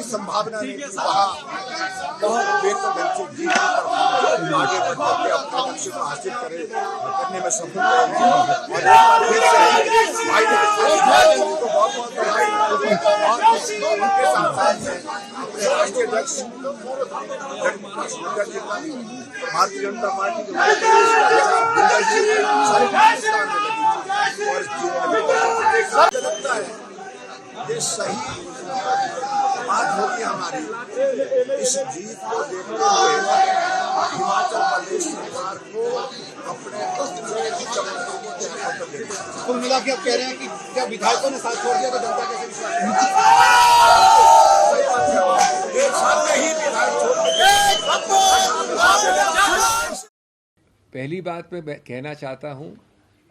संभावना नहीं थी वहाँ बहुत बेहतर ढंग से जीत पर आगे बढ़ करके अपने लक्ष्य को हासिल करने में सफल रहे हैं। और एक बार फिर से भाई महाजन जी को बहुत बहुत बधाई और उनके साथ साथ अपने राष्ट्रीय अध्यक्ष जगत जी का भारतीय जनता पार्टी के उत्तर प्रदेश का सारे पाकिस्तान में लगी और मुझे लगता है ये सही बात होगी हमारी इस जीत को देखते हुए हिमाचल प्रदेश सरकार को अपने चमकों को त्यागपत्र देना। कुल मिला के आप कह रहे हैं कि जब विधायकों ने साथ छोड़ दिया तो जनता कैसे विश्वास एक साल में ही विधायक छोड़ दिया। पहली बात मैं कहना चाहता हूं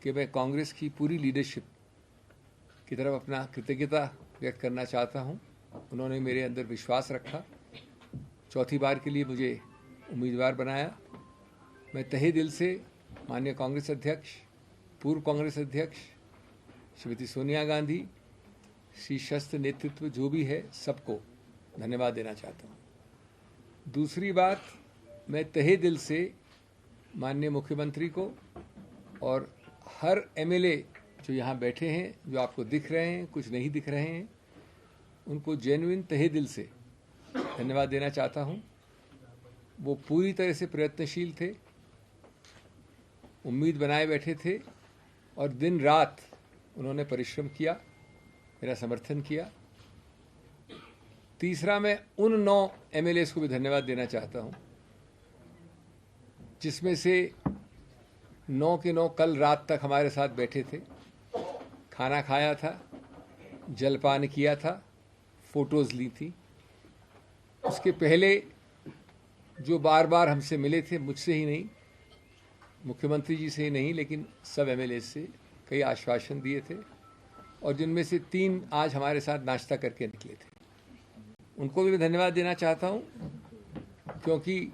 कि मैं कांग्रेस की पूरी लीडरशिप की तरफ अपना कृतज्ञता व्यक्त करना चाहता हूं। उन्होंने मेरे अंदर विश्वास रखा, चौथी बार के लिए मुझे उम्मीदवार बनाया। मैं तहे दिल से माननीय कांग्रेस अध्यक्ष, पूर्व कांग्रेस अध्यक्ष श्रीमती सोनिया गांधी, शीर्षस्थ नेतृत्व जो भी है, सबको धन्यवाद देना चाहता हूं। दूसरी बात, मैं तहे दिल से माननीय मुख्यमंत्री को और हर एमएलए जो यहाँ बैठे हैं, जो आपको दिख रहे हैं, कुछ नहीं दिख रहे हैं, उनको जेन्युइन तहे दिल से धन्यवाद देना चाहता हूँ। वो पूरी तरह से प्रयत्नशील थे, उम्मीद बनाए बैठे थे और दिन रात उन्होंने परिश्रम किया, मेरा समर्थन किया। तीसरा, मैं उन 9 एमएलएस को भी धन्यवाद देना चाहता हूँ जिसमें से 9 के 9 कल रात तक हमारे साथ बैठे थे, खाना खाया था, जलपान किया था, फोटोज़ ली थी। उसके पहले जो बार बार हमसे मिले थे, मुझसे ही नहीं, मुख्यमंत्री जी से ही नहीं, लेकिन सब एमएलए से कई आश्वासन दिए थे और जिनमें से 3 आज हमारे साथ नाश्ता करके निकले थे। उनको भी मैं धन्यवाद देना चाहता हूँ क्योंकि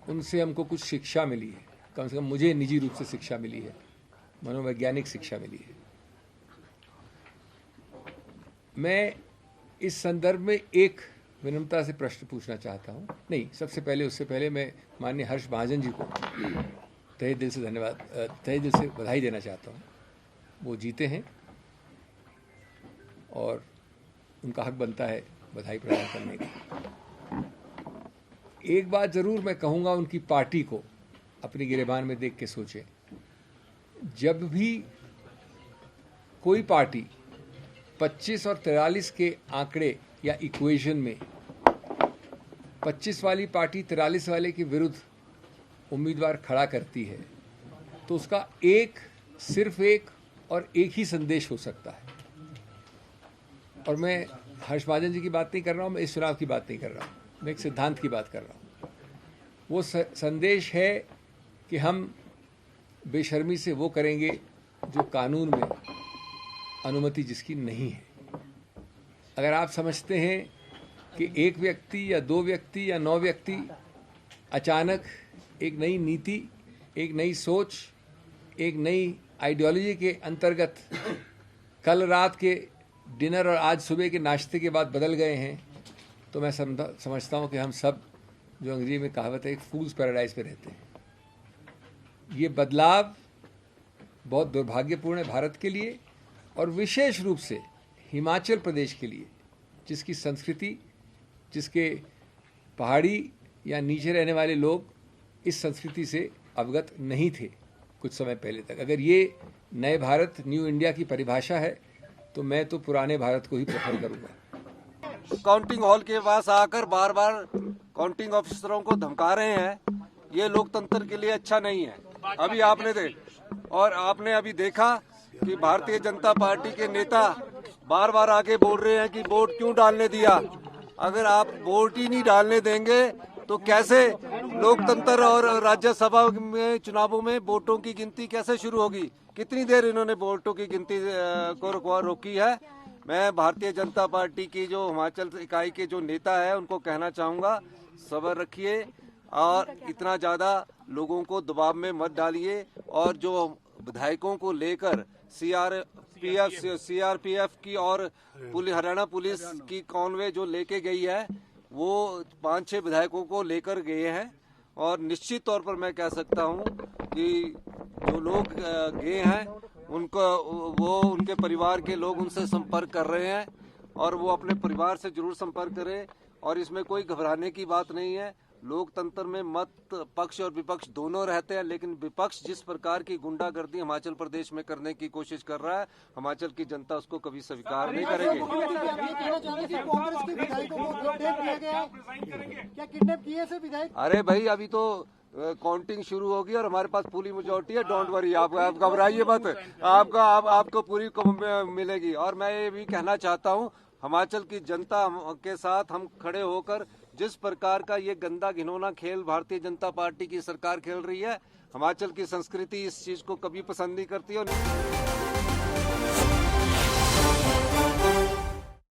उनसे हमको कुछ शिक्षा मिली है, कम से कम मुझे निजी रूप से शिक्षा मिली है, मनोवैज्ञानिक शिक्षा मिली है। मैं इस संदर्भ में एक विनम्रता से प्रश्न पूछना चाहता हूं। नहीं, सबसे पहले, उससे पहले मैं माननीय हर्ष महाजन जी को तहे दिल से धन्यवाद, तहे दिल से बधाई देना चाहता हूं। वो जीते हैं और उनका हक बनता है बधाई प्रदान करने का। एक बात जरूर मैं कहूँगा, उनकी पार्टी को अपनी गिरेबान में देख के सोचें। जब भी कोई पार्टी 25 और 43 के आंकड़े या इक्वेशन में 25 वाली पार्टी 43 वाले के विरुद्ध उम्मीदवार खड़ा करती है, तो उसका सिर्फ एक और एक ही संदेश हो सकता है। और मैं हर्ष महाजन जी की बात नहीं कर रहा हूँ, मैं इस चुनाव की बात नहीं कर रहा हूँ, मैं एक सिद्धांत की बात कर रहा हूँ। वो संदेश है कि हम बेशर्मी से वो करेंगे जो कानून में अनुमति जिसकी नहीं है। अगर आप समझते हैं कि एक व्यक्ति या 2 व्यक्ति या 9 व्यक्ति अचानक एक नई नीति, एक नई सोच, एक नई आइडियोलॉजी के अंतर्गत कल रात के डिनर और आज सुबह के नाश्ते के बाद बदल गए हैं, तो मैं समझता हूँ कि हम सब, जो अंग्रेजी में कहावत है, एक फूल्स पैराडाइज पे रहते हैं। ये बदलाव बहुत दुर्भाग्यपूर्ण है भारत के लिए और विशेष रूप से हिमाचल प्रदेश के लिए, जिसकी संस्कृति, जिसके पहाड़ी या नीचे रहने वाले लोग इस संस्कृति से अवगत नहीं थे कुछ समय पहले तक। अगर ये नए भारत, न्यू इंडिया की परिभाषा है, तो मैं तो पुराने भारत को ही प्रेफर करूँगा। काउंटिंग हॉल के पास आकर बार बार काउंटिंग ऑफिसरों को धमका रहे हैं, ये लोकतंत्र के लिए अच्छा नहीं है। अभी आपने अभी देखा कि भारतीय जनता पार्टी के नेता बार बार आके बोल रहे हैं कि वोट क्यों डालने दिया। अगर आप वोट ही नहीं डालने देंगे तो कैसे लोकतंत्र और राज्यसभा में चुनावों में वोटों की गिनती कैसे शुरू होगी? कितनी देर इन्होंने वोटों की गिनती को रोकी है। मैं भारतीय जनता पार्टी की जो हिमाचल इकाई के जो नेता है उनको कहना चाहूँगा, सब्र रखिए और इतना ज़्यादा लोगों को दबाव में मत डालिए। और जो विधायकों को लेकर पीएफ सीआरपीएफ की और हरियाणा पुलिस की कॉन्वे जो लेके गई है वो 5-6 विधायकों को लेकर गए हैं। और निश्चित तौर पर मैं कह सकता हूं कि जो लोग गए हैं उनको वो उनके परिवार के लोग उनसे संपर्क कर रहे हैं और वो अपने परिवार से जरूर संपर्क करें। और इसमें कोई घबराने की बात नहीं है। लोकतंत्र में मत पक्ष और विपक्ष दोनों रहते हैं, लेकिन विपक्ष जिस प्रकार की गुंडागर्दी हिमाचल प्रदेश में करने की कोशिश कर रहा है, हिमाचल की जनता उसको कभी स्वीकार नहीं करेगी। अरे भाई, अभी तो काउंटिंग शुरू होगी और हमारे पास पूरी मेजोरिटी है। डोंट वरी, आप घबराइए मत, आपको पूरी मिलेगी। और मैं ये भी कहना चाहता हूँ, हिमाचल की जनता के साथ हम खड़े होकर जिस प्रकार का ये गंदा घिनौना खेल भारतीय जनता पार्टी की सरकार खेल रही है, हिमाचल की संस्कृति इस चीज को कभी पसंद नहीं करती। और